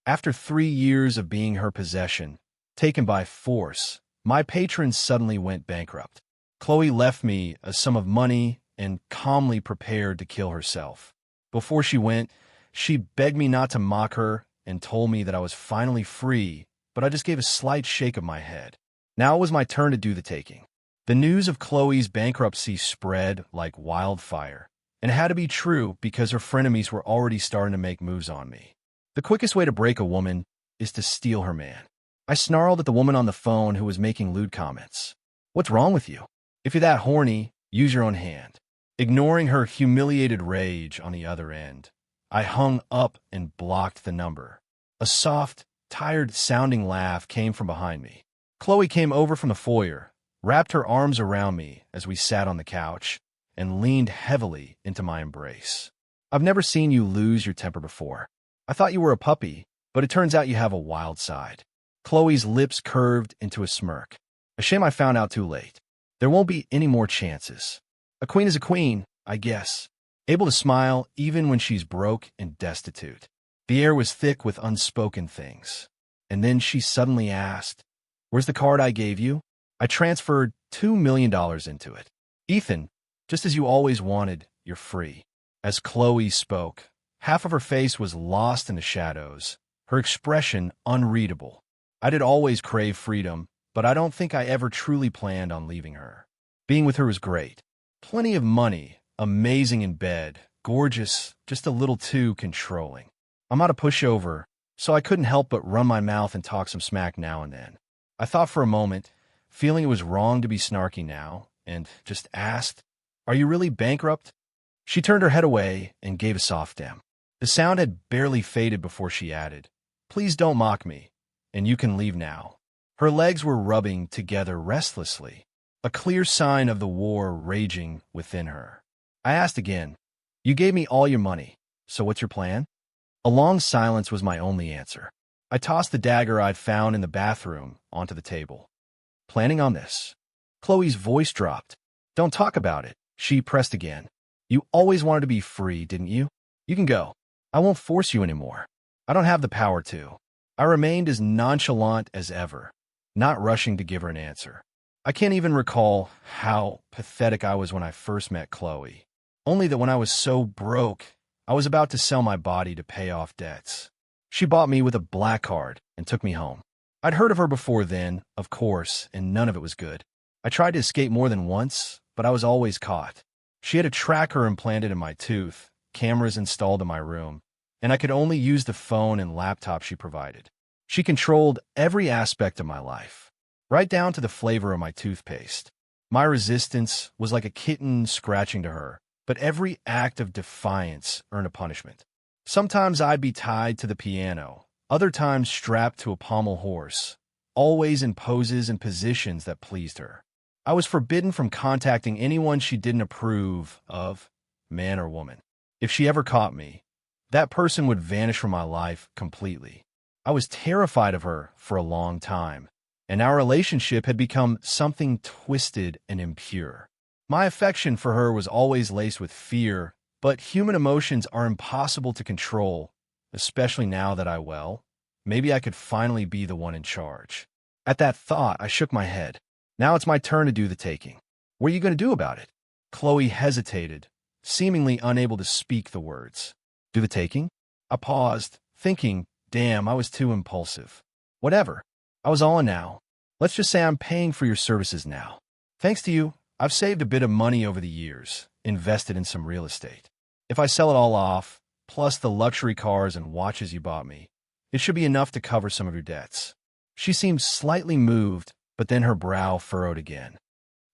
After 3 years of being her possession, taken by force, my patrons suddenly went bankrupt. Chloe left me a sum of money and calmly prepared to kill herself. Before she went, she begged me not to mock her and told me that I was finally free, but I just gave a slight shake of my head. Now it was my turn to do the taking. The news of Chloe's bankruptcy spread like wildfire, and it had to be true because her frenemies were already starting to make moves on me. The quickest way to break a woman is to steal her man. I snarled at the woman on the phone who was making lewd comments. What's wrong with you? If you're that horny, use your own hand. Ignoring her humiliated rage on the other end, I hung up and blocked the number. A soft, tired-sounding laugh came from behind me. Chloe came over from the foyer, wrapped her arms around me as we sat on the couch, and leaned heavily into my embrace. I've never seen you lose your temper before. I thought you were a puppy, but it turns out you have a wild side. Chloe's lips curved into a smirk. A shame I found out too late. There won't be any more chances. A queen is a queen, I guess. Able to smile even when she's broke and destitute. The air was thick with unspoken things. And then she suddenly asked, "Where's the card I gave you?" I transferred $2 million into it. "Ethan, just as you always wanted, you're free." As Chloe spoke, half of her face was lost in the shadows, her expression unreadable. I did always crave freedom, but I don't think I ever truly planned on leaving her. Being with her was great. Plenty of money, amazing in bed, gorgeous, just a little too controlling. I'm not a pushover, so I couldn't help but run my mouth and talk some smack now and then. I thought for a moment, feeling it was wrong to be snarky now, and just asked, "Are you really bankrupt?" She turned her head away and gave a soft em. The sound had barely faded before she added, "Please don't mock me, and you can leave now." Her legs were rubbing together restlessly, a clear sign of the war raging within her. I asked again, "You gave me all your money, so what's your plan?" A long silence was my only answer. I tossed the dagger I'd found in the bathroom onto the table. "Planning on this?" Chloe's voice dropped. "Don't talk about it," she pressed again. "You always wanted to be free, didn't you? You can go. I won't force you anymore. I don't have the power to." I remained as nonchalant as ever, not rushing to give her an answer. I can't even recall how pathetic I was when I first met Chloe, only that when I was so broke, I was about to sell my body to pay off debts. She bought me with a black card and took me home. I'd heard of her before then, of course, and none of it was good. I tried to escape more than once, but I was always caught. She had a tracker implanted in my tooth, cameras installed in my room, and I could only use the phone and laptop she provided. She controlled every aspect of my life, right down to the flavor of my toothpaste. My resistance was like a kitten scratching to her, but every act of defiance earned a punishment. Sometimes I'd be tied to the piano, other times strapped to a pommel horse, always in poses and positions that pleased her. I was forbidden from contacting anyone she didn't approve of, man or woman. If she ever caught me, that person would vanish from my life completely. I was terrified of her for a long time, and our relationship had become something twisted and impure. My affection for her was always laced with fear, but human emotions are impossible to control, especially now that maybe I could finally be the one in charge. At that thought, I shook my head. Now it's my turn to do the taking. What are you going to do about it? Chloe hesitated, seemingly unable to speak the words. Do the taking? I paused, thinking, damn, I was too impulsive. Whatever. I was all in now. Let's just say I'm paying for your services now. Thanks to you, I've saved a bit of money over the years, invested in some real estate. If I sell it all off, plus the luxury cars and watches you bought me, it should be enough to cover some of your debts. She seemed slightly moved, but then her brow furrowed again.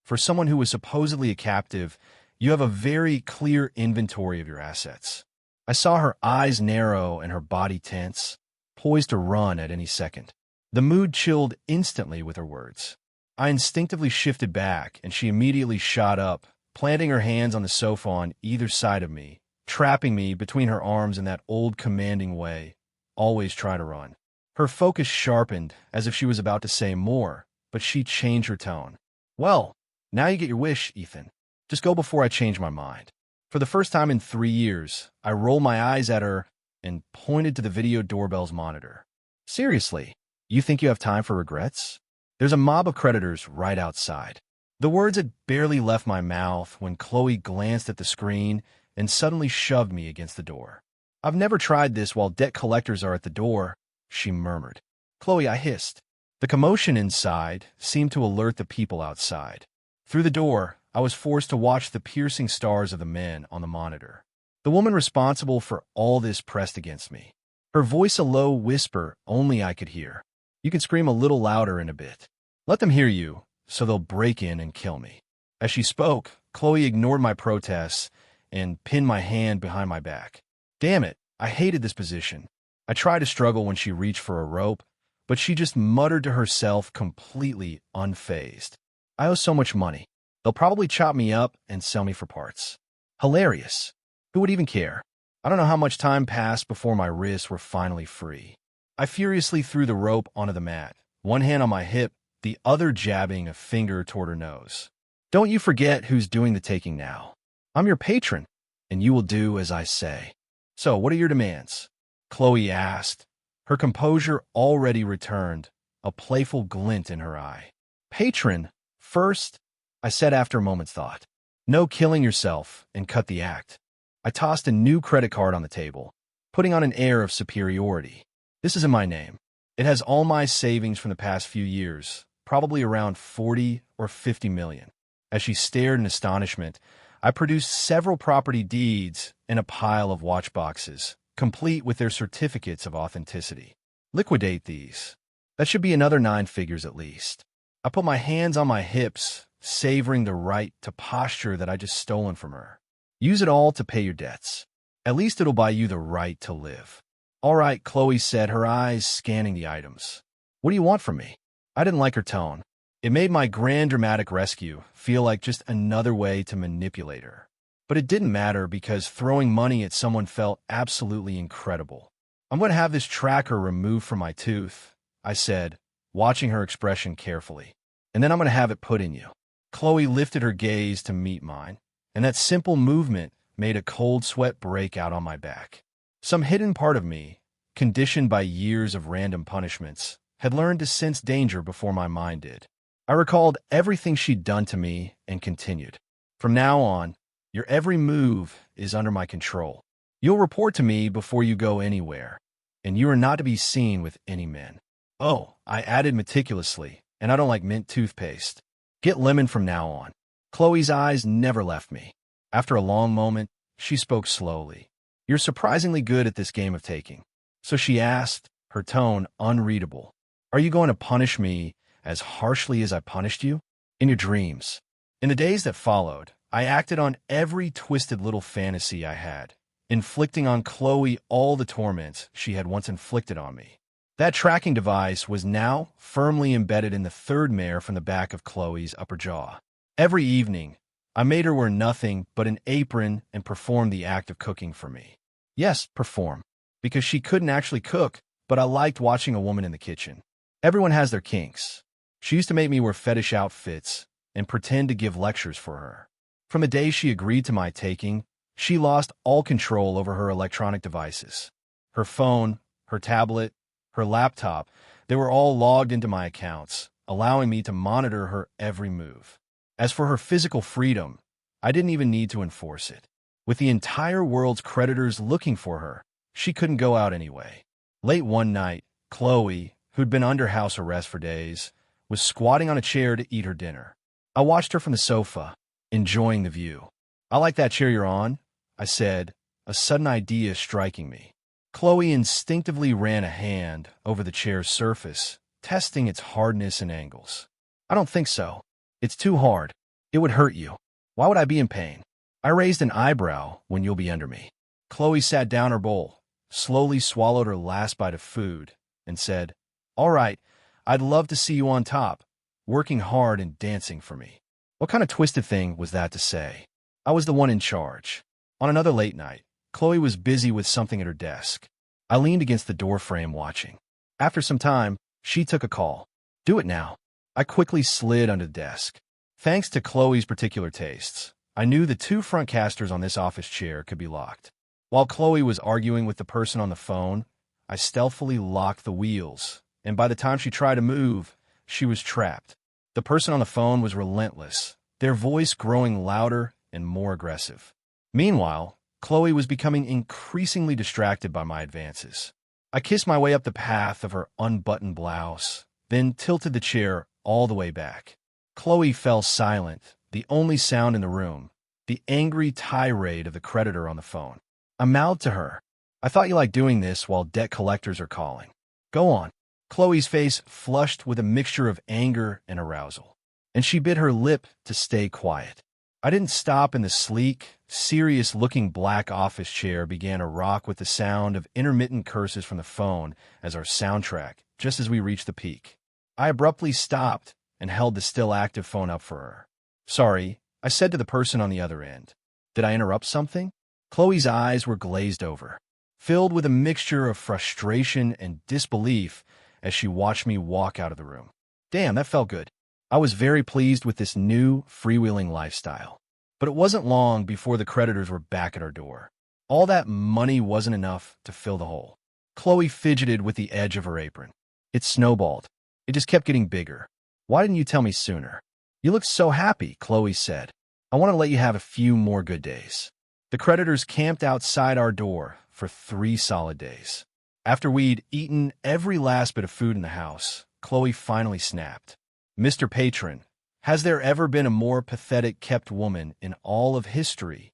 For someone who was supposedly a captive, you have a very clear inventory of your assets. I saw her eyes narrow and her body tense, poised to run at any second. The mood chilled instantly with her words. I instinctively shifted back, and she immediately shot up, planting her hands on the sofa on either side of me, trapping me between her arms in that old commanding way. Always try to run. Her focus sharpened, as if she was about to say more, but she changed her tone. Well, now you get your wish, Ethan. Just go before I change my mind. For the first time in 3 years, I rolled my eyes at her, and pointed to the video doorbell's monitor. Seriously, you think you have time for regrets? There's a mob of creditors right outside. The words had barely left my mouth when Chloe glanced at the screen and suddenly shoved me against the door. I've never tried this while debt collectors are at the door, she murmured. Chloe, I hissed. The commotion inside seemed to alert the people outside. Through the door, I was forced to watch the piercing stars of the men on the monitor. The woman responsible for all this pressed against me. Her voice a low whisper only I could hear. You can scream a little louder in a bit. Let them hear you, so they'll break in and kill me. As she spoke, Chloe ignored my protests and pinned my hand behind my back. Damn it, I hated this position. I tried to struggle when she reached for a rope, but she just muttered to herself, completely unfazed. I owe so much money. They'll probably chop me up and sell me for parts. Hilarious. Who would even care? I don't know how much time passed before my wrists were finally free. I furiously threw the rope onto the mat, one hand on my hip, the other jabbing a finger toward her nose. Don't you forget who's doing the taking now. I'm your patron, and you will do as I say. So, what are your demands? Chloe asked, her composure already returned, a playful glint in her eye. Patron, first, I said after a moment's thought. No killing yourself and cut the act. I tossed a new credit card on the table, putting on an air of superiority. This isn't my name. It has all my savings from the past few years, probably around 40 or 50 million. As she stared in astonishment, I produced several property deeds and a pile of watch boxes, complete with their certificates of authenticity. Liquidate these. That should be another 9 figures at least. I put my hands on my hips, savoring the right to posture that I just stolen from her. Use it all to pay your debts. At least it'll buy you the right to live. All right, Chloe said, her eyes scanning the items. What do you want from me? I didn't like her tone. It made my grand dramatic rescue feel like just another way to manipulate her. But it didn't matter because throwing money at someone felt absolutely incredible. I'm going to have this tracker removed from my tooth, I said, watching her expression carefully. And then I'm going to have it put in you. Chloe lifted her gaze to meet mine, and that simple movement made a cold sweat break out on my back. Some hidden part of me, conditioned by years of random punishments, had learned to sense danger before my mind did. I recalled everything she'd done to me and continued. From now on, your every move is under my control. You'll report to me before you go anywhere, and you are not to be seen with any men. Oh, I added meticulously, and I don't like mint toothpaste. Get lemon from now on. Chloe's eyes never left me. After a long moment, she spoke slowly. You're surprisingly good at this game of taking. So she asked, her tone unreadable. Are you going to punish me as harshly as I punished you? In your dreams. In the days that followed, I acted on every twisted little fantasy I had, inflicting on Chloe all the torments she had once inflicted on me. That tracking device was now firmly embedded in the third mare from the back of Chloe's upper jaw. Every evening, I made her wear nothing but an apron and perform the act of cooking for me. Yes, perform. Because she couldn't actually cook, but I liked watching a woman in the kitchen. Everyone has their kinks. She used to make me wear fetish outfits and pretend to give lectures for her. From the day she agreed to my taking, she lost all control over her electronic devices. Her phone, her tablet, her laptop, they were all logged into my accounts, allowing me to monitor her every move. As for her physical freedom, I didn't even need to enforce it. With the entire world's creditors looking for her, she couldn't go out anyway. Late one night, Chloe, who'd been under house arrest for days, was squatting on a chair to eat her dinner. I watched her from the sofa, enjoying the view. I like that chair you're on, I said, a sudden idea striking me. Chloe instinctively ran a hand over the chair's surface, testing its hardness and angles. I don't think so. It's too hard. It would hurt you. Why would I be in pain? I raised an eyebrow when you'll be under me. Chloe sat down her bowl, slowly swallowed her last bite of food, and said, All right, I'd love to see you on top, working hard and dancing for me. What kind of twisted thing was that to say? I was the one in charge. On another late night, Chloe was busy with something at her desk. I leaned against the doorframe watching. After some time, she took a call. Do it now. I quickly slid under the desk. Thanks to Chloe's particular tastes, I knew the 2 front casters on this office chair could be locked. While Chloe was arguing with the person on the phone, I stealthily locked the wheels, and by the time she tried to move, she was trapped. The person on the phone was relentless, their voice growing louder and more aggressive. Meanwhile, Chloe was becoming increasingly distracted by my advances. I kissed my way up the path of her unbuttoned blouse, then tilted the chair all the way back. Chloe fell silent, the only sound in the room, the angry tirade of the creditor on the phone. I mouthed to her, "I thought you liked doing this while debt collectors are calling. Go on." Chloe's face flushed with a mixture of anger and arousal, and she bit her lip to stay quiet. I didn't stop, and the sleek, serious-looking black office chair began to rock with the sound of intermittent curses from the phone as our soundtrack, just as we reached the peak. I abruptly stopped and held the still-active phone up for her. "Sorry," I said to the person on the other end. "Did I interrupt something?" Chloe's eyes were glazed over, filled with a mixture of frustration and disbelief as she watched me walk out of the room. Damn, that felt good. I was very pleased with this new, freewheeling lifestyle. But it wasn't long before the creditors were back at our door. All that money wasn't enough to fill the hole. Chloe fidgeted with the edge of her apron. It snowballed. It just kept getting bigger. "Why didn't you tell me sooner?" "You look so happy," Chloe said. "I want to let you have a few more good days." The creditors camped outside our door for 3 solid days. After we'd eaten every last bit of food in the house, Chloe finally snapped. "Mr. Patron, has there ever been a more pathetic kept woman in all of history?"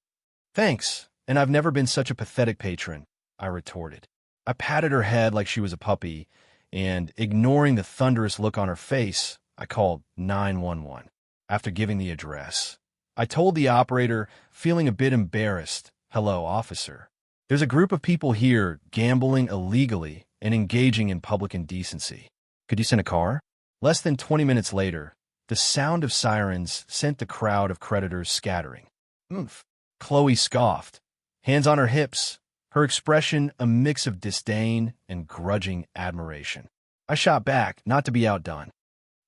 "Thanks, and I've never been such a pathetic patron," I retorted. I patted her head like she was a puppy, and, ignoring the thunderous look on her face, I called 911. After giving the address, I told the operator, feeling a bit embarrassed, "Hello, officer. There's a group of people here gambling illegally and engaging in public indecency. Could you send a car?" Less than 20 minutes later, the sound of sirens sent the crowd of creditors scattering. "Oomph." Chloe scoffed, hands on her hips, her expression a mix of disdain and grudging admiration. I shot back, not to be outdone.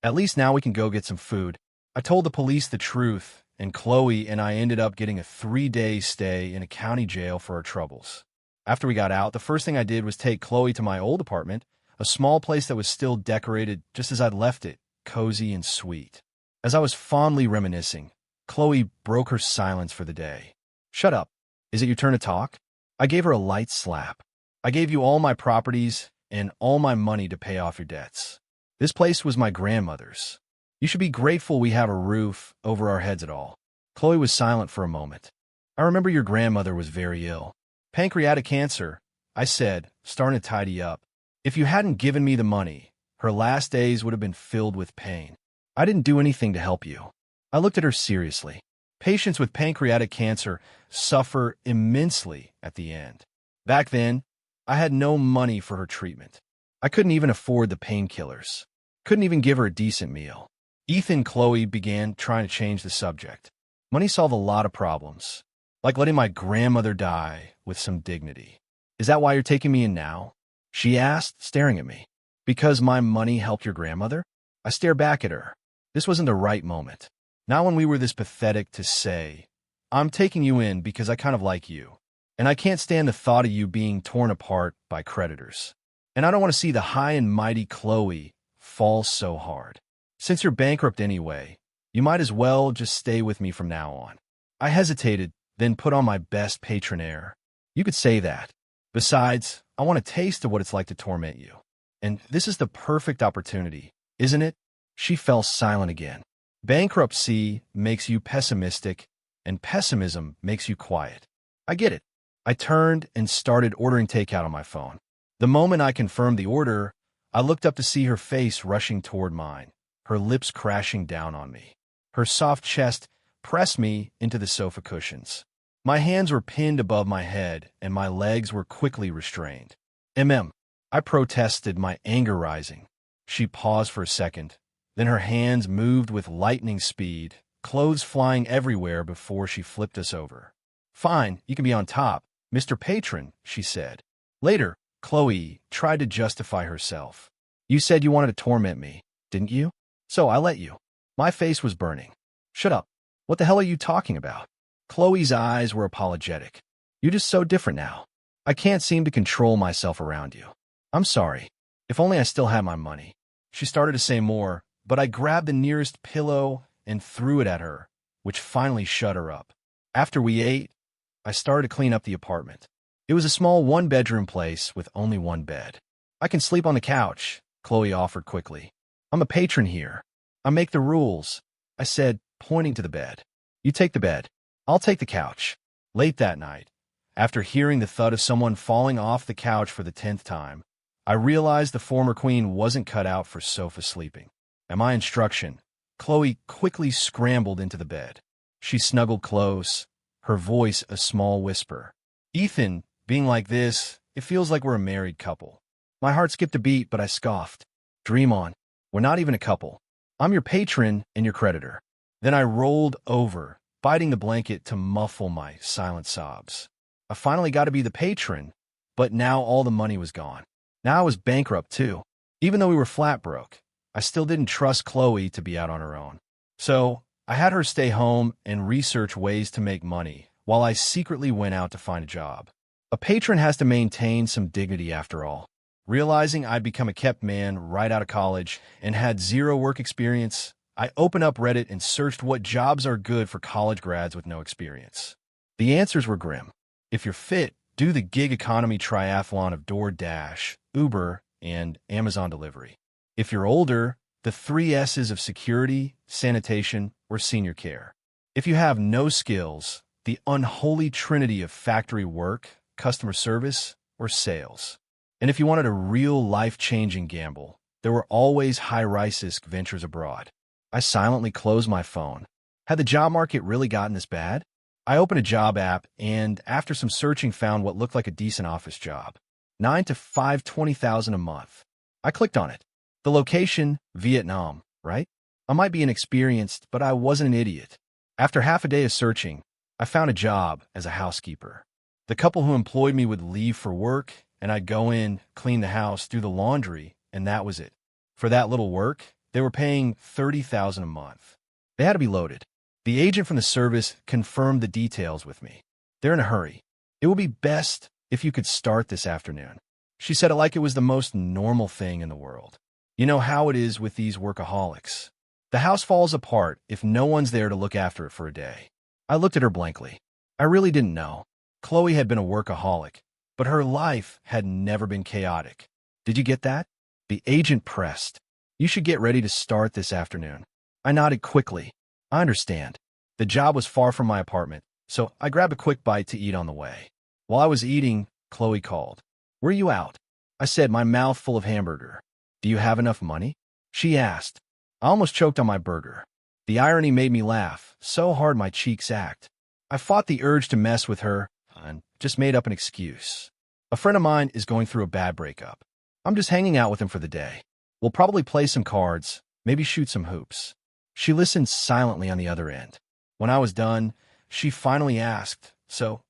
"At least now we can go get some food." I told the police the truth, and Chloe and I ended up getting a 3-day stay in a county jail for our troubles. After we got out, the first thing I did was take Chloe to my old apartment, a small place that was still decorated just as I'd left it, cozy and sweet. As I was fondly reminiscing, Chloe broke her silence for the day. "Shut up. Is it your turn to talk?" I gave her a light slap. "I gave you all my properties and all my money to pay off your debts. This place was my grandmother's. You should be grateful we have a roof over our heads at all." Chloe was silent for a moment. "I remember your grandmother was very ill. Pancreatic cancer," I said, starting to tidy up. "If you hadn't given me the money, her last days would have been filled with pain. I didn't do anything to help you." I looked at her seriously. Patients with pancreatic cancer suffer immensely at the end. Back then, I had no money for her treatment. I couldn't even afford the painkillers. Couldn't even give her a decent meal. Ethan and Chloe began trying to change the subject. Money solved a lot of problems, like letting my grandmother die with some dignity. "Is that why you're taking me in now?" she asked, staring at me. "Because my money helped your grandmother?" I stared back at her. This wasn't the right moment. Not when we were this pathetic to say, "I'm taking you in because I kind of like you, and I can't stand the thought of you being torn apart by creditors. And I don't want to see the high and mighty Chloe fall so hard. Since you're bankrupt anyway, you might as well just stay with me from now on." I hesitated, then put on my best patron air. "You could say that. Besides, I want a taste of what it's like to torment you. And this is the perfect opportunity, isn't it?" She fell silent again. "Bankruptcy makes you pessimistic, and pessimism makes you quiet. I get it." I turned and started ordering takeout on my phone. The moment I confirmed the order, I looked up to see her face rushing toward mine, her lips crashing down on me. Her soft chest pressed me into the sofa cushions. My hands were pinned above my head, and my legs were quickly restrained. I protested, my anger rising. She paused for a second. Then her hands moved with lightning speed, clothes flying everywhere before she flipped us over. "Fine, you can be on top, Mr. Patron," she said. Later, Chloe tried to justify herself. "You said you wanted to torment me, didn't you? So I let you." My face was burning. "Shut up. What the hell are you talking about?" Chloe's eyes were apologetic. You're just so different now. I can't seem to control myself around you. I'm sorry. If only I still had my money. She started to say more, but I grabbed the nearest pillow and threw it at her, which finally shut her up. After we ate, I started to clean up the apartment. It was a small one-bedroom place with only one bed. I can sleep on the couch, Chloe offered quickly. I'm a patron here. I make the rules, I said, pointing to the bed. You take the bed. I'll take the couch. Late that night, after hearing the thud of someone falling off the couch for the 10th time, I realized the former queen wasn't cut out for sofa sleeping. At my instruction, Chloe quickly scrambled into the bed. She snuggled close, her voice a small whisper. Ethan, being like this, it feels like we're a married couple. My heart skipped a beat, but I scoffed. Dream on. We're not even a couple. I'm your patron and your creditor. Then I rolled over, biting the blanket to muffle my silent sobs. I finally got to be the patron, but now all the money was gone. Now I was bankrupt too. Even though we were flat broke, I still didn't trust Chloe to be out on her own. So I had her stay home and research ways to make money while I secretly went out to find a job. A patron has to maintain some dignity after all. Realizing I'd become a kept man right out of college and had zero work experience, I opened up Reddit and searched what jobs are good for college grads with no experience. The answers were grim. If you're fit, do the gig economy triathlon of DoorDash, Uber, and Amazon delivery. If you're older, the 3 S's of security, sanitation, or senior care. If you have no skills, the unholy trinity of factory work, customer service, or sales. And if you wanted a real life-changing gamble, there were always high-risk ventures abroad. I silently closed my phone. Had the job market really gotten this bad? I opened a job app and, after some searching, found what looked like a decent office job. 9 to 5, $20,000 a month. I clicked on it. The location, Vietnam, right? I might be inexperienced, but I wasn't an idiot. After half a day of searching, I found a job as a housekeeper. The couple who employed me would leave for work, and I'd go in, clean the house, do the laundry, and that was it. For that little work, they were paying $30,000 a month. They had to be loaded. The agent from the service confirmed the details with me. They're in a hurry. It would be best if you could start this afternoon. She said it like it was the most normal thing in the world. You know how it is with these workaholics. The house falls apart if no one's there to look after it for a day. I looked at her blankly. I really didn't know. Chloe had been a workaholic, but her life had never been chaotic. Did you get that? The agent pressed. You should get ready to start this afternoon. I nodded quickly. I understand. The job was far from my apartment, so I grabbed a quick bite to eat on the way. While I was eating, Chloe called. Were you out? I said, my mouth full of hamburger. Do you have enough money? She asked. I almost choked on my burger. The irony made me laugh, so hard my cheeks ached. I fought the urge to mess with her and just made up an excuse. A friend of mine is going through a bad breakup. I'm just hanging out with him for the day. We'll probably play some cards, maybe shoot some hoops. She listened silently on the other end. When I was done, she finally asked, so,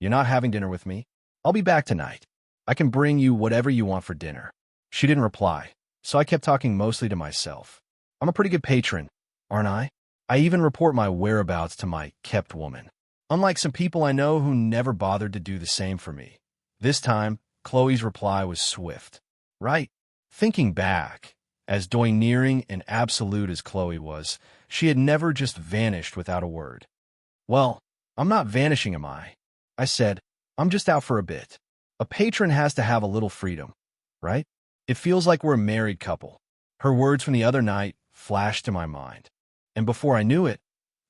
you're not having dinner with me? I'll be back tonight. I can bring you whatever you want for dinner. She didn't reply, so I kept talking mostly to myself. I'm a pretty good patron, aren't I? I even report my whereabouts to my kept woman. Unlike some people I know who never bothered to do the same for me. This time, Chloe's reply was swift. Right. Thinking back, as domineering and absolute as Chloe was, she had never just vanished without a word. Well, I'm not vanishing, am I? I said, I'm just out for a bit. A patron has to have a little freedom, right? It feels like we're a married couple. Her words from the other night flashed to my mind. And before I knew it,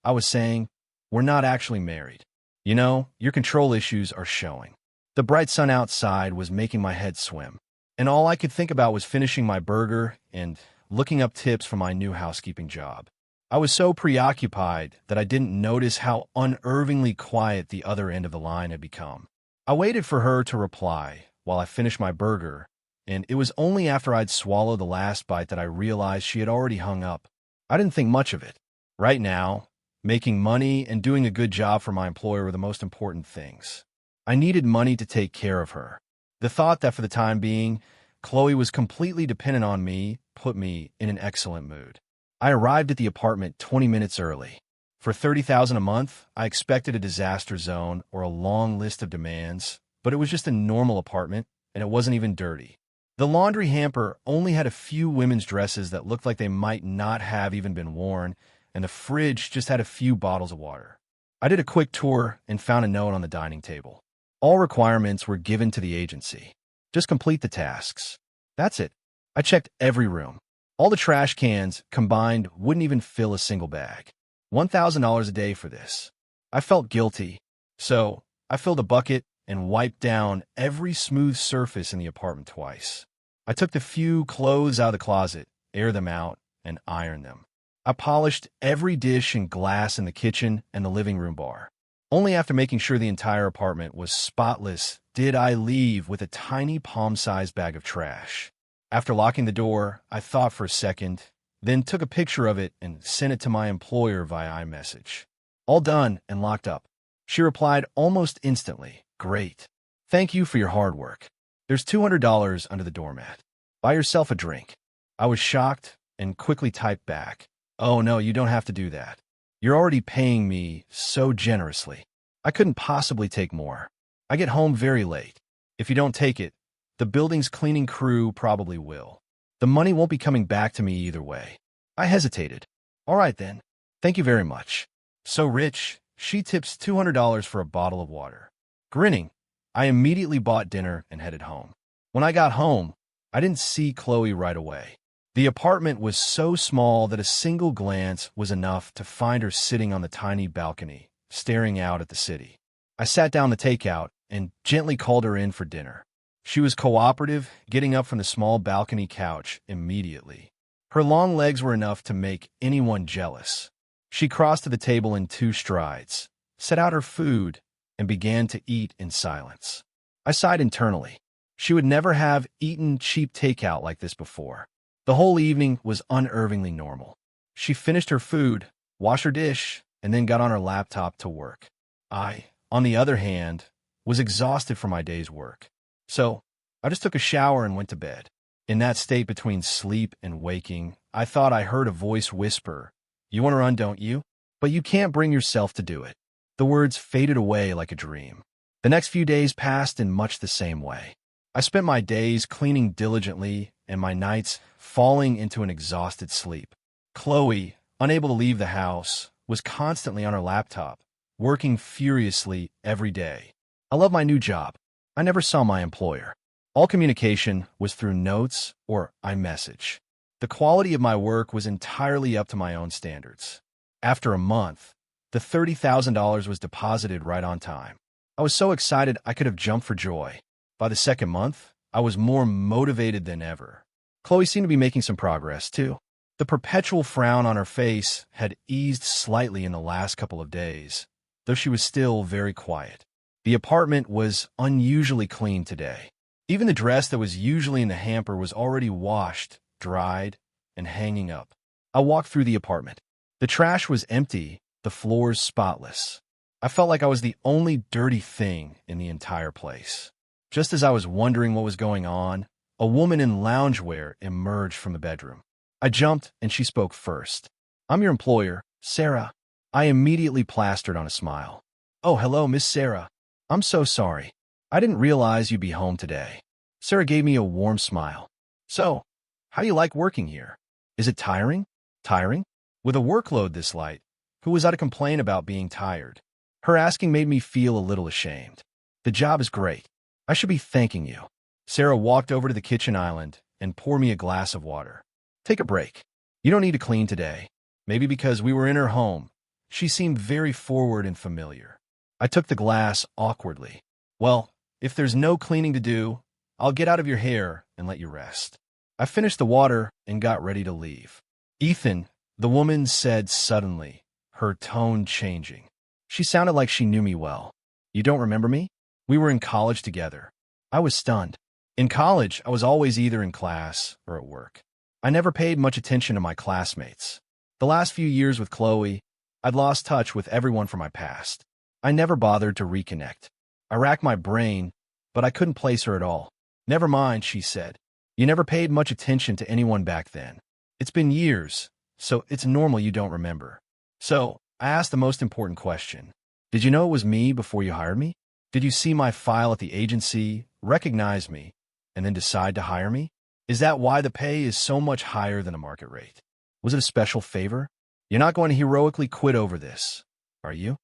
I was saying, we're not actually married. You know, your control issues are showing. The bright sun outside was making my head swim, and all I could think about was finishing my burger and looking up tips for my new housekeeping job. I was so preoccupied that I didn't notice how unnervingly quiet the other end of the line had become. I waited for her to reply while I finished my burger, and it was only after I'd swallowed the last bite that I realized she had already hung up. I didn't think much of it. Right now, making money and doing a good job for my employer were the most important things. I needed money to take care of her. The thought that for the time being, Chloe was completely dependent on me put me in an excellent mood. I arrived at the apartment 20 minutes early. For $30,000 a month, I expected a disaster zone or a long list of demands, but it was just a normal apartment, and it wasn't even dirty. The laundry hamper only had a few women's dresses that looked like they might not have even been worn, and the fridge just had a few bottles of water. I did a quick tour and found a note on the dining table. All requirements were given to the agency. Just complete the tasks. That's it. I checked every room. All the trash cans combined wouldn't even fill a single bag. $1,000 a day for this. I felt guilty, so I filled a bucket and wiped down every smooth surface in the apartment twice. I took the few clothes out of the closet, aired them out, and ironed them. I polished every dish and glass in the kitchen and the living room bar. Only after making sure the entire apartment was spotless did I leave with a tiny palm-sized bag of trash. After locking the door, I thought for a second, then took a picture of it and sent it to my employer via iMessage. All done and locked up. She replied almost instantly, "Great. Thank you for your hard work. There's $200 under the doormat. Buy yourself a drink." I was shocked and quickly typed back, "Oh no, you don't have to do that. You're already paying me so generously. I couldn't possibly take more. I get home very late. If you don't take it, the building's cleaning crew probably will. The money won't be coming back to me either way." I hesitated. "All right then. Thank you very much." So rich, she tips $200 for a bottle of water. Grinning, I immediately bought dinner and headed home. When I got home, I didn't see Chloe right away. The apartment was so small that a single glance was enough to find her sitting on the tiny balcony, staring out at the city. I sat down to takeout and gently called her in for dinner. She was cooperative, getting up from the small balcony couch immediately. Her long legs were enough to make anyone jealous. She crossed to the table in 2 strides, set out her food, and began to eat in silence. I sighed internally. She would never have eaten cheap takeout like this before. The whole evening was unnervingly normal. She finished her food, washed her dish, and then got on her laptop to work. I, on the other hand, was exhausted from my day's work. So, I just took a shower and went to bed. In that state between sleep and waking, I thought I heard a voice whisper, "You want to run, don't you? But you can't bring yourself to do it." The words faded away like a dream. The next few days passed in much the same way. I spent my days cleaning diligently and my nights falling into an exhausted sleep. Chloe, unable to leave the house, was constantly on her laptop, working furiously every day. I love my new job. I never saw my employer. All communication was through notes or iMessage. The quality of my work was entirely up to my own standards. After a month, the $30,000 was deposited right on time. I was so excited I could have jumped for joy. By the second month, I was more motivated than ever. Chloe seemed to be making some progress, too. The perpetual frown on her face had eased slightly in the last couple of days, though she was still very quiet. The apartment was unusually clean today. Even the dress that was usually in the hamper was already washed, dried, and hanging up. I walked through the apartment. The trash was empty, the floors spotless. I felt like I was the only dirty thing in the entire place. Just as I was wondering what was going on, a woman in loungewear emerged from the bedroom. I jumped, and she spoke first. "I'm your employer, Sarah." I immediately plastered on a smile. "Oh, hello, Miss Sarah. I'm so sorry. I didn't realize you'd be home today." Sarah gave me a warm smile. "So, how do you like working here? Is it tiring?" "Tiring?" With a workload this light, who was I to complain about being tired? Her asking made me feel a little ashamed. "The job is great. I should be thanking you." Sarah walked over to the kitchen island and poured me a glass of water. "Take a break. You don't need to clean today." Maybe because we were in her home, she seemed very forward and familiar. I took the glass awkwardly. "Well, if there's no cleaning to do, I'll get out of your hair and let you rest." I finished the water and got ready to leave. "Ethan," the woman said suddenly, her tone changing. She sounded like she knew me well. "You don't remember me? We were in college together." I was stunned. In college, I was always either in class or at work. I never paid much attention to my classmates. The last few years with Chloe, I'd lost touch with everyone from my past. I never bothered to reconnect. I racked my brain, but I couldn't place her at all. "Never mind," she said. "You never paid much attention to anyone back then. It's been years, so it's normal you don't remember." So, I asked the most important question. Did you know it was me before you hired me? Did you see my file at the agency, recognize me, and then decide to hire me? Is that why the pay is so much higher than a market rate? Was it a special favor? You're not going to heroically quit over this, are you?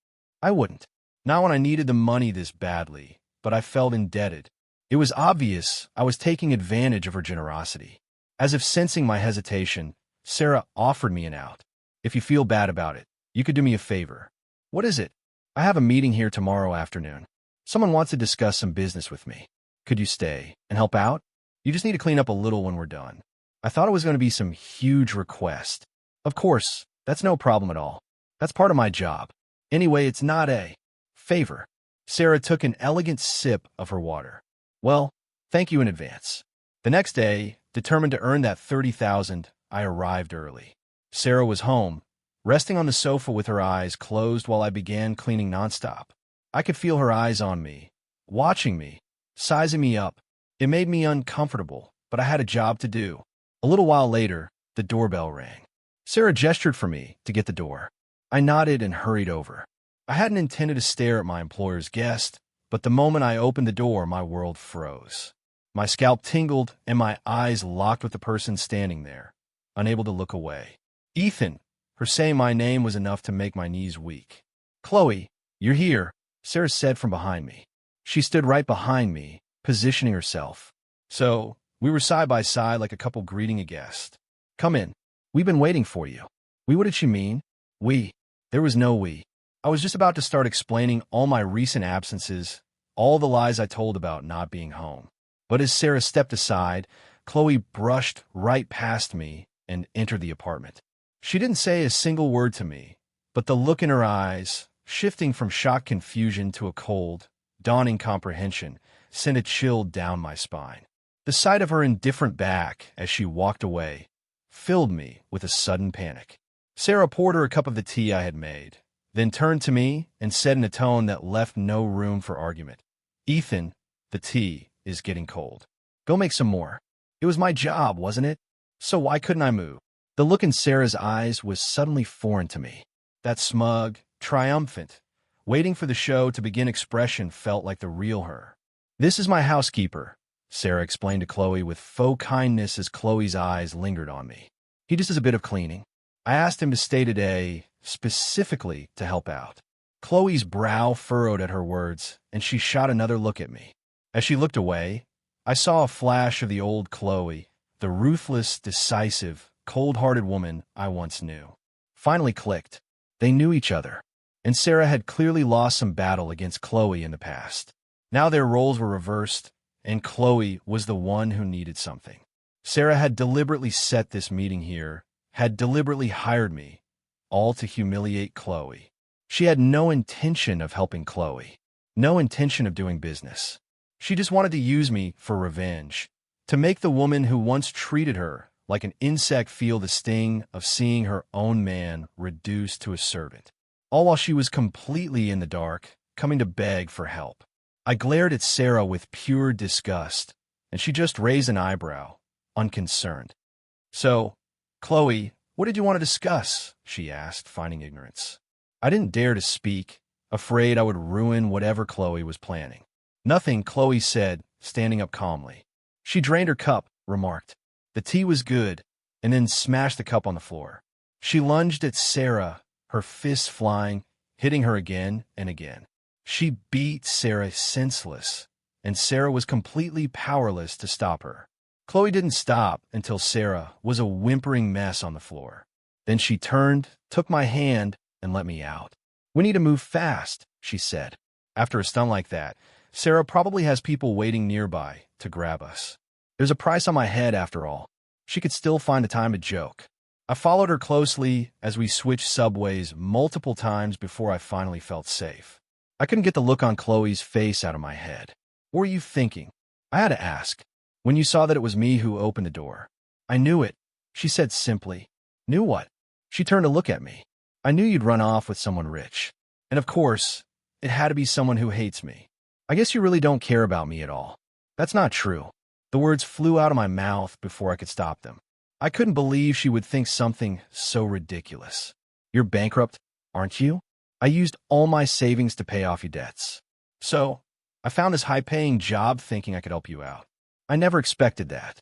I wouldn't. Not when I needed the money this badly, but I felt indebted. It was obvious I was taking advantage of her generosity. As if sensing my hesitation, Sarah offered me an out. If you feel bad about it, you could do me a favor. What is it? I have a meeting here tomorrow afternoon. Someone wants to discuss some business with me. Could you stay and help out? You just need to clean up a little when we're done. I thought it was going to be some huge request. Of course, that's no problem at all. That's part of my job. Anyway, it's not a favor. Sarah took an elegant sip of her water. Well, thank you in advance. The next day, determined to earn that $30,000, I arrived early. Sarah was home, resting on the sofa with her eyes closed while I began cleaning nonstop. I could feel her eyes on me, watching me, sizing me up. It made me uncomfortable, but I had a job to do. A little while later, the doorbell rang. Sarah gestured for me to get the door. I nodded and hurried over. I hadn't intended to stare at my employer's guest, but the moment I opened the door, my world froze. My scalp tingled and my eyes locked with the person standing there, unable to look away. Ethan. Her saying my name was enough to make my knees weak. Chloe, you're here, Sarah said from behind me. She stood right behind me, positioning herself. So, we were side by side like a couple greeting a guest. Come in. We've been waiting for you. We, what did she mean? We. There was no we. I was just about to start explaining all my recent absences, all the lies I told about not being home. But as Sarah stepped aside, Chloe brushed right past me and entered the apartment. She didn't say a single word to me, but the look in her eyes, shifting from shocked confusion to a cold, dawning comprehension, sent a chill down my spine. The sight of her indifferent back as she walked away filled me with a sudden panic. Sarah poured her a cup of the tea I had made, then turned to me and said in a tone that left no room for argument, Ethan, the tea is getting cold. Go make some more. It was my job, wasn't it? So why couldn't I move? The look in Sarah's eyes was suddenly foreign to me. That smug, triumphant, waiting for the show to begin expression felt like the real her. This is my housekeeper, Sarah explained to Chloe with faux kindness as Chloe's eyes lingered on me. He just does a bit of cleaning. I asked him to stay today, specifically to help out. Chloe's brow furrowed at her words, and she shot another look at me. As she looked away, I saw a flash of the old Chloe, the ruthless, decisive, cold-hearted woman I once knew. Finally clicked. They knew each other, and Sarah had clearly lost some battle against Chloe in the past. Now their roles were reversed, and Chloe was the one who needed something. Sarah had deliberately set this meeting here, had deliberately hired me, all to humiliate Chloe. She had no intention of helping Chloe, no intention of doing business. She just wanted to use me for revenge, to make the woman who once treated her like an insect feel the sting of seeing her own man reduced to a servant, all while she was completely in the dark, coming to beg for help. I glared at Sarah with pure disgust, and she just raised an eyebrow, unconcerned. So, Chloe, what did you want to discuss? She asked, finding ignorance. I didn't dare to speak, afraid I would ruin whatever Chloe was planning. Nothing, Chloe said, standing up calmly. She drained her cup, remarked, the tea was good, and then smashed the cup on the floor. She lunged at Sarah, her fists flying, hitting her again and again. She beat Sarah senseless, and Sarah was completely powerless to stop her. Chloe didn't stop until Sarah was a whimpering mess on the floor. Then she turned, took my hand, and let me out. We need to move fast, she said. After a stunt like that, Sarah probably has people waiting nearby to grab us. There's a price on my head, after all. She could still find the time to joke. I followed her closely as we switched subways multiple times before I finally felt safe. I couldn't get the look on Chloe's face out of my head. What were you thinking? I had to ask. When you saw that it was me who opened the door. I knew it, she said simply. Knew what? She turned to look at me. I knew you'd run off with someone rich. And of course, it had to be someone who hates me. I guess you really don't care about me at all. That's not true. The words flew out of my mouth before I could stop them. I couldn't believe she would think something so ridiculous. You're bankrupt, aren't you? I used all my savings to pay off your debts. So, I found this high-paying job thinking I could help you out. I never expected that.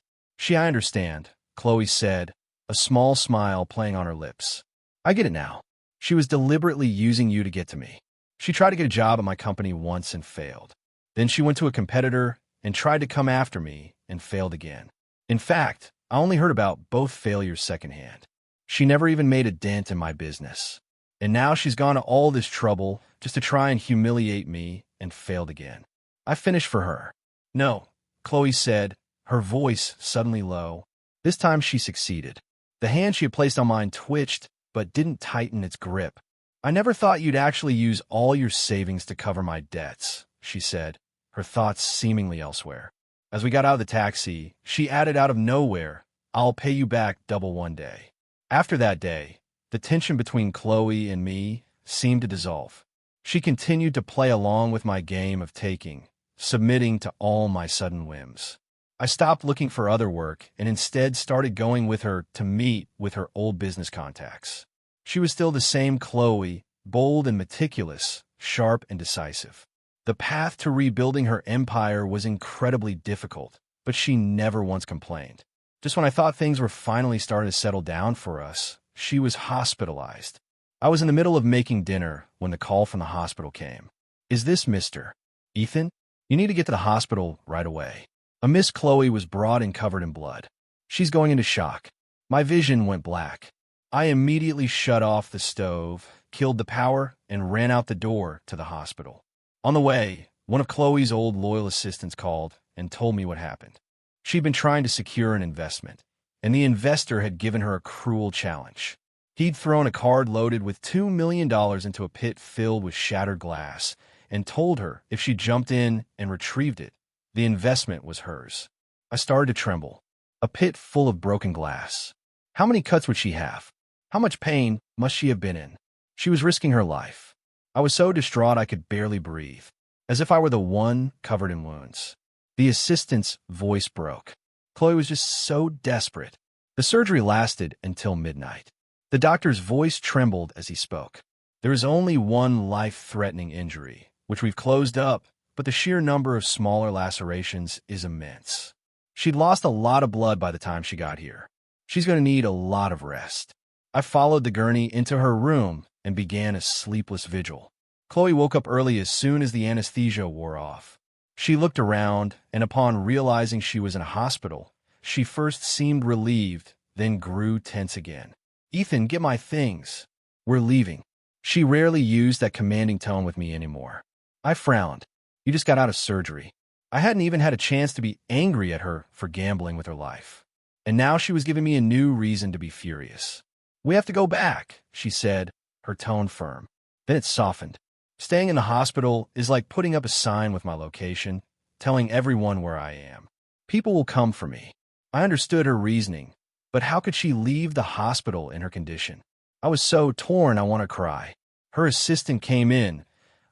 I understand, Chloe said, a small smile playing on her lips. I get it now. She was deliberately using you to get to me. She tried to get a job at my company once and failed. Then she went to a competitor and tried to come after me and failed again. In fact, I only heard about both failures secondhand. She never even made a dent in my business. And now she's gone to all this trouble just to try and humiliate me and failed again. I finished for her. No, Chloe said, her voice suddenly low. This time she succeeded. The hand she had placed on mine twitched, but didn't tighten its grip. I never thought you'd actually use all your savings to cover my debts, she said, her thoughts seemingly elsewhere. As we got out of the taxi, she added out of nowhere, I'll pay you back double one day. After that day, the tension between Chloe and me seemed to dissolve. She continued to play along with my game of taking, submitting to all my sudden whims. I stopped looking for other work and instead started going with her to meet with her old business contacts. She was still the same Chloe, bold and meticulous, sharp and decisive. The path to rebuilding her empire was incredibly difficult, but she never once complained. Just when I thought things were finally starting to settle down for us, she was hospitalized. I was in the middle of making dinner when the call from the hospital came. Is this Mr. Ethan? You need to get to the hospital right away. A Miss Chloe was brought and covered in blood. She's going into shock. My vision went black. I immediately shut off the stove, killed the power, and ran out the door to the hospital. On the way, one of Chloe's old loyal assistants called and told me what happened. She'd been trying to secure an investment, and the investor had given her a cruel challenge. He'd thrown a card loaded with $2 million into a pit filled with shattered glass and told her if she jumped in and retrieved it, the investment was hers. I started to tremble. A pit full of broken glass. How many cuts would she have? How much pain must she have been in? She was risking her life. I was so distraught I could barely breathe, as if I were the one covered in wounds. The assistant's voice broke. Chloe was just so desperate. The surgery lasted until midnight. The doctor's voice trembled as he spoke. There is only one life-threatening injury, which we've closed up, but the sheer number of smaller lacerations is immense. She'd lost a lot of blood by the time she got here. She's going to need a lot of rest. I followed the gurney into her room and began a sleepless vigil. Chloe woke up early as soon as the anesthesia wore off. She looked around, and upon realizing she was in a hospital, she first seemed relieved, then grew tense again. Ethan, get my things. We're leaving. She rarely used that commanding tone with me anymore. I frowned. You just got out of surgery. I hadn't even had a chance to be angry at her for gambling with her life. And now she was giving me a new reason to be furious. We have to go back, she said, her tone firm. Then it softened. Staying in the hospital is like putting up a sign with my location, telling everyone where I am. People will come for me. I understood her reasoning, but how could she leave the hospital in her condition? I was so torn I want to cry. Her assistant came in,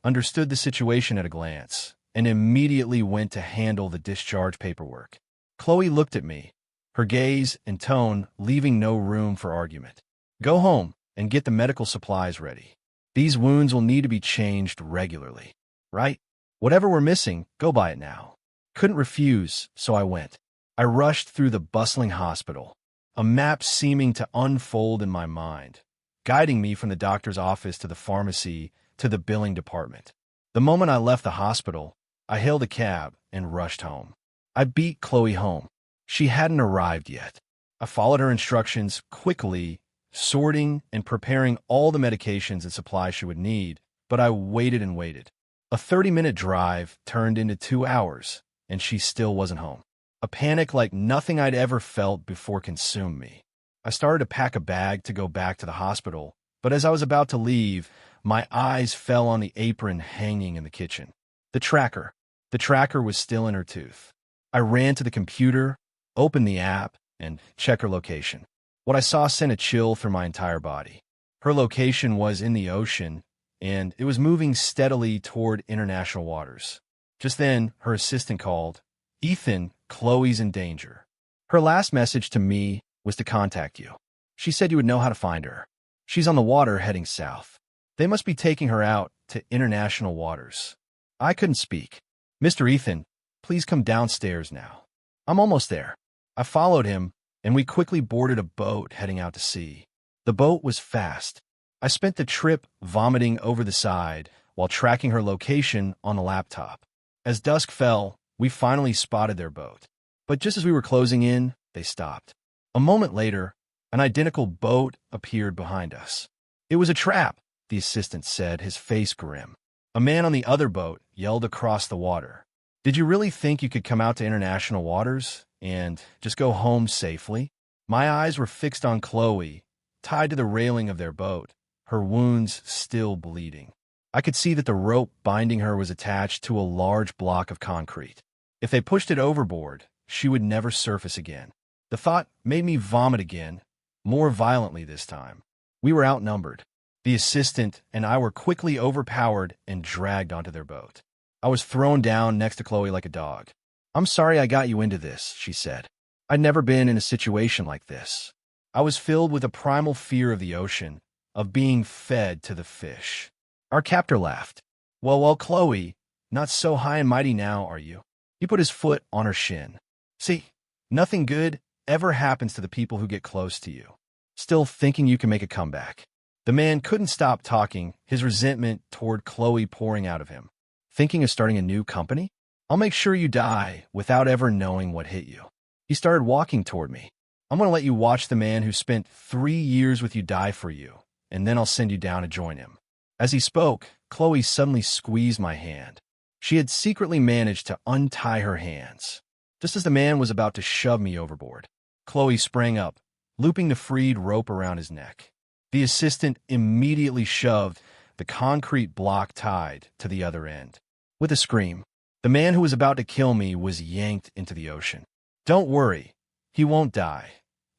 understood the situation at a glance, and immediately went to handle the discharge paperwork. Chloe looked at me, her gaze and tone leaving no room for argument. Go home and get the medical supplies ready. These wounds will need to be changed regularly, right? Whatever we're missing, go buy it now. Couldn't refuse, so I went. I rushed through the bustling hospital, a map seeming to unfold in my mind, guiding me from the doctor's office to the pharmacy to the billing department. The moment I left the hospital, I hailed a cab and rushed home. I beat Chloe home. She hadn't arrived yet. I followed her instructions quickly, sorting and preparing all the medications and supplies she would need, but I waited and waited. A 30-minute drive turned into 2 hours, and she still wasn't home. A panic like nothing I'd ever felt before consumed me. I started to pack a bag to go back to the hospital, but as I was about to leave, my eyes fell on the apron hanging in the kitchen. The tracker. The tracker was still in her tooth. I ran to the computer, opened the app, and checked her location. What I saw sent a chill through my entire body. Her location was in the ocean, and it was moving steadily toward international waters. Just then, her assistant called. Ethan, Chloe's in danger. Her last message to me was to contact you. She said you would know how to find her. She's on the water heading south. They must be taking her out to international waters. I couldn't speak. Mr. Ethan, please come downstairs now. I'm almost there. I followed him, and we quickly boarded a boat heading out to sea. The boat was fast. I spent the trip vomiting over the side while tracking her location on the laptop. As dusk fell, we finally spotted their boat. But just as we were closing in, they stopped. A moment later, an identical boat appeared behind us. It was a trap, the assistant said, his face grim. A man on the other boat yelled across the water. Did you really think you could come out to international waters and just go home safely? My eyes were fixed on Chloe, tied to the railing of their boat, her wounds still bleeding. I could see that the rope binding her was attached to a large block of concrete. If they pushed it overboard, she would never surface again. The thought made me vomit again, more violently this time. We were outnumbered. The assistant and I were quickly overpowered and dragged onto their boat. I was thrown down next to Chloe like a dog. I'm sorry I got you into this, she said. I'd never been in a situation like this. I was filled with a primal fear of the ocean, of being fed to the fish. Our captor laughed. Well, Chloe, not so high and mighty now, are you? He put his foot on her shin. See, nothing good ever happens to the people who get close to you. Still thinking you can make a comeback. The man couldn't stop talking, his resentment toward Chloe pouring out of him. Thinking of starting a new company? I'll make sure you die without ever knowing what hit you. He started walking toward me. I'm going to let you watch the man who spent 3 years with you die for you, and then I'll send you down to join him. As he spoke, Chloe suddenly squeezed my hand. She had secretly managed to untie her hands. Just as the man was about to shove me overboard, Chloe sprang up, looping the freed rope around his neck. The assistant immediately shoved the concrete block tied to the other end. With a scream, the man who was about to kill me was yanked into the ocean. Don't worry, he won't die,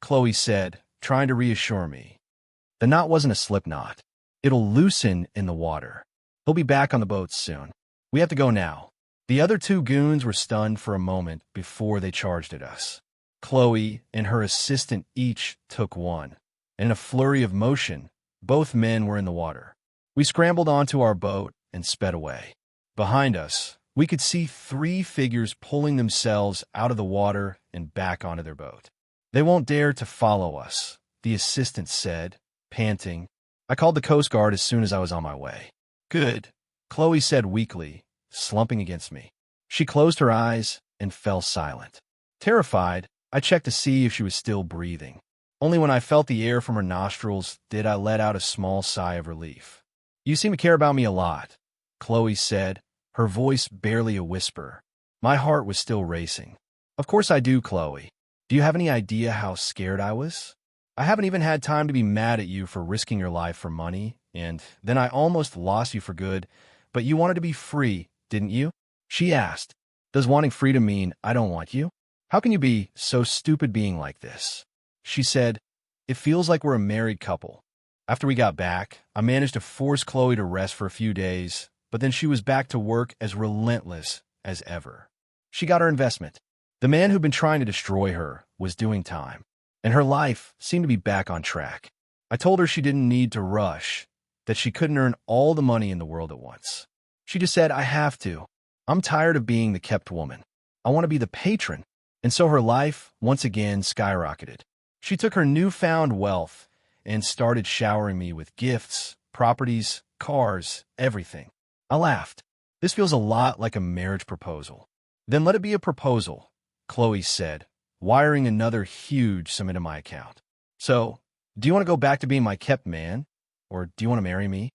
Chloe said, trying to reassure me. The knot wasn't a slip knot. It'll loosen in the water. He'll be back on the boat soon. We have to go now. The other 2 goons were stunned for a moment before they charged at us. Chloe and her assistant each took one. And in a flurry of motion, both men were in the water. We scrambled onto our boat and sped away. Behind us, we could see 3 figures pulling themselves out of the water and back onto their boat. They won't dare to follow us, the assistant said, panting. I called the Coast Guard as soon as I was on my way. Good, Chloe said weakly, slumping against me. She closed her eyes and fell silent. Terrified, I checked to see if she was still breathing. Only when I felt the air from her nostrils did I let out a small sigh of relief. You seem to care about me a lot, Chloe said, her voice barely a whisper. My heart was still racing. Of course I do, Chloe. Do you have any idea how scared I was? I haven't even had time to be mad at you for risking your life for money, and then I almost lost you for good, but you wanted to be free, didn't you? She asked. Does wanting freedom mean I don't want you? How can you be so stupid being like this? She said, it feels like we're a married couple. After we got back, I managed to force Chloe to rest for a few days, but then she was back to work as relentless as ever. She got her investment. The man who'd been trying to destroy her was doing time, and her life seemed to be back on track. I told her she didn't need to rush, that she couldn't earn all the money in the world at once. She just said, I have to. I'm tired of being the kept woman. I want to be the patron. And so her life once again skyrocketed. She took her newfound wealth and started showering me with gifts, properties, cars, everything. I laughed. This feels a lot like a marriage proposal. Then let it be a proposal, Chloe said, wiring another huge sum into my account. So, do you want to go back to being my kept man? Or do you want to marry me?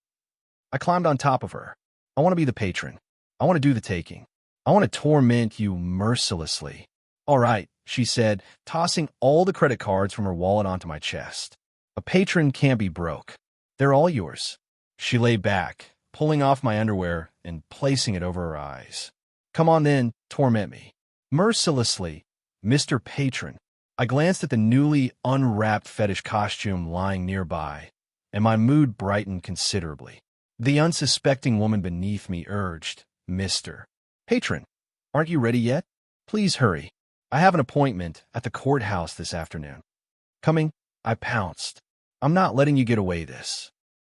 I climbed on top of her. I want to be the patron. I want to do the taking. I want to torment you mercilessly. All right, she said, tossing all the credit cards from her wallet onto my chest. A patron can't be broke. They're all yours. She lay back, pulling off my underwear and placing it over her eyes. Come on then, torment me. Mercilessly, Mr. Patron. I glanced at the newly unwrapped fetish costume lying nearby, and my mood brightened considerably. The unsuspecting woman beneath me urged, Mr. Patron, aren't you ready yet? Please hurry. I have an appointment at the courthouse this afternoon. Coming, I pounced. I'm not letting you get away this.